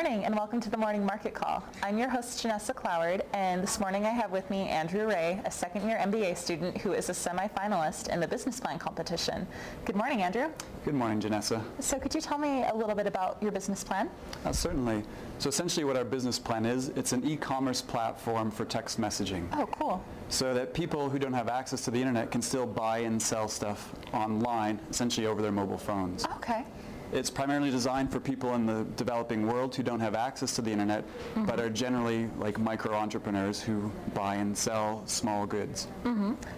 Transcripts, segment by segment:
morning and welcome to the Morning Market Call. I'm your host, Janessa Cloward, and this morning I have with me Andrew Ray, a second-year MBA student who is a semi-finalist in the business plan competition. Good morning, Andrew. Good morning, Janessa. So could you tell me a little bit about your business plan? Certainly. So essentially what our business plan is, it's an e-commerce platform for text messaging. Oh, cool. So that people who don't have access to the internet can still buy and sell stuff online, essentially over their mobile phones. Okay. It's primarily designed for people in the developing world who don't have access to the internet, but are generally like micro-entrepreneurs who buy and sell small goods.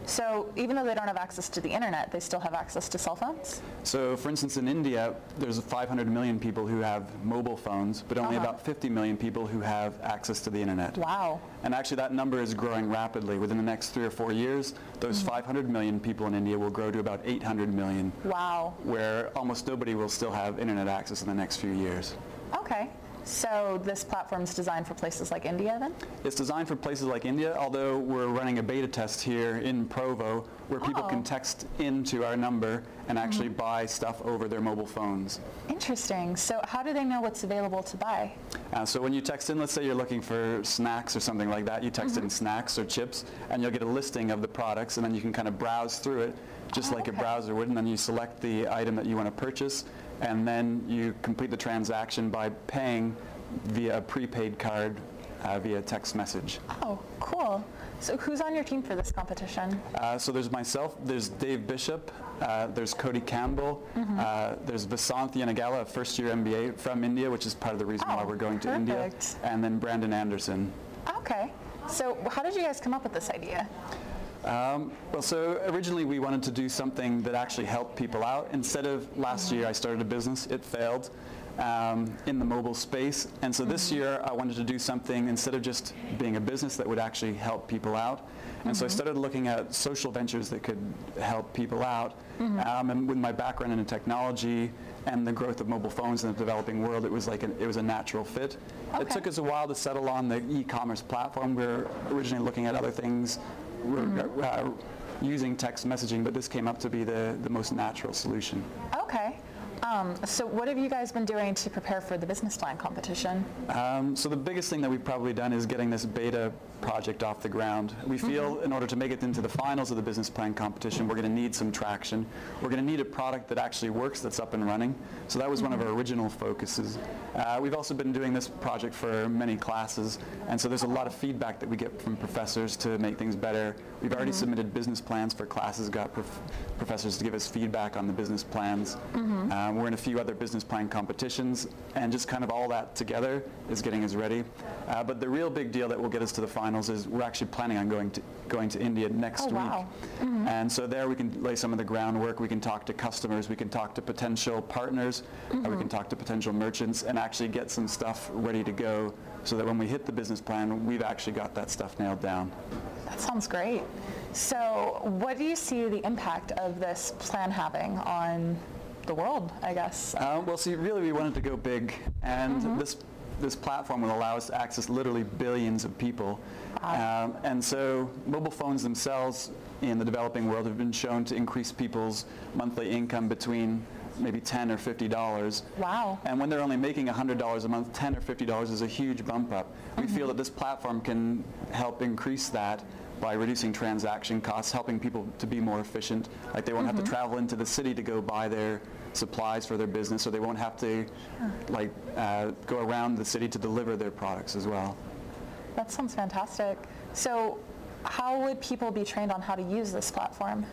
So even though they don't have access to the internet, they still have access to cell phones? So for instance, in India, there's 500 million people who have mobile phones, but only about 50 million people who have access to the internet. Wow. And actually that number is growing rapidly. Within the next 3 or 4 years, those 500 million people in India will grow to about 800 million. Wow. Where almost nobody will still have internet access in the next few years. Okay. So this platform is designed for places like India then? It's designed for places like India, although we're running a beta test here in Provo where people can text into our number and actually buy stuff over their mobile phones. Interesting. So how do they know what's available to buy? So when you text in, let's say you're looking for snacks or something like that, you text in snacks or chips and you'll get a listing of the products and then you can kind of browse through it just like a browser would, and then you select the item that you want to purchase and then you complete the transaction by paying via a prepaid card via text message. Oh, cool. So who's on your team for this competition? So there's myself, there's Dave Bishop, there's Cody Campbell, there's Vasanthi Nagala, a first-year MBA from India, which is part of the reason why we're going to India, and then Brandon Anderson. Okay. So how did you guys come up with this idea? Well, so originally we wanted to do something that actually helped people out. Instead of last year I started a business, it failed in the mobile space, and so this year I wanted to do something instead of just being a business that would actually help people out. And so I started looking at social ventures that could help people out, and with my background in technology and the growth of mobile phones in the developing world, it was like it was a natural fit. It took us a while to settle on the e-commerce platform. We were originally looking at other things, using text messaging, but this came up to be the most natural solution. Okay. So what have you guys been doing to prepare for the business plan competition? So the biggest thing that we've probably done is getting this beta project off the ground. We feel in order to make it into the finals of the business plan competition, we're going to need some traction. We're going to need a product that actually works, that's up and running. So that was one of our original focuses. We've also been doing this project for many classes, and so there's a lot of feedback that we get from professors to make things better. We've already submitted business plans for classes, got professors to give us feedback on the business plans. We're in a few other business plan competitions, and just kind of all that together is getting us ready. But the real big deal that will get us to the finals is we're actually planning on going to India next week. And so there we can lay some of the groundwork. We can talk to customers, we can talk to potential partners, we can talk to potential merchants, and actually get some stuff ready to go so that when we hit the business plan, we've actually got that stuff nailed down. That sounds great. So what do you see the impact of this plan having on the world, I guess? Well, see, really we wanted to go big, and this platform will allow us to access literally billions of people. And so mobile phones themselves in the developing world have been shown to increase people's monthly income between maybe $10 or $50. Wow. And when they're only making $100 a month, $10 or $50 is a huge bump up. We feel that this platform can help increase that by reducing transaction costs, helping people to be more efficient. Like they won't have to travel into the city to go buy their supplies for their business, or they won't have to go around the city to deliver their products as well. That sounds fantastic. So how would people be trained on how to use this platform?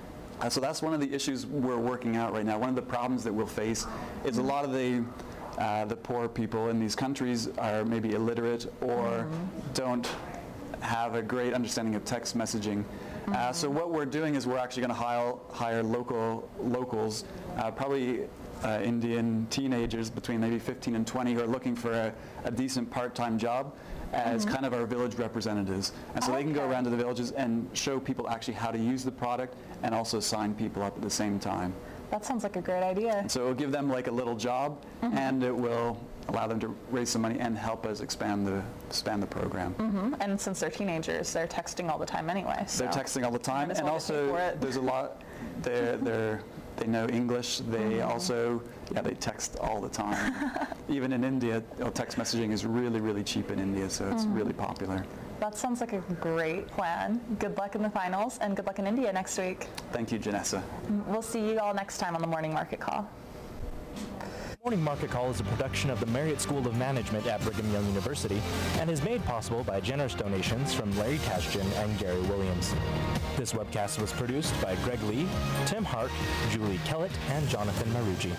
So that's one of the issues we're working out right now. One of the problems that we'll face is a lot of the poor people in these countries are maybe illiterate or don't have a great understanding of text messaging. So what we're doing is we're actually going to hire locals, probably Indian teenagers between maybe 15 and 20 who are looking for a decent part-time job as kind of our village representatives. And so they can go around to the villages and show people actually how to use the product and also sign people up at the same time. That sounds like a great idea. So it'll give them like a little job, and it will allow them to raise some money and help us expand the program. And since they're teenagers, they're texting all the time anyway. So they're texting all the time, and also there's a lot. They're They know English. They also, they text all the time. Even in India, text messaging is really, really cheap in India, so it's really popular. That sounds like a great plan. Good luck in the finals, and good luck in India next week. Thank you, Janessa. We'll see you all next time on the Morning Market Call. Morning Market Call is a production of the Marriott School of Management at Brigham Young University and is made possible by generous donations from Larry Kashjan and Gary Williams. This webcast was produced by Greg Lee, Tim Hart, Julie Kellett, and Jonathan Marucci.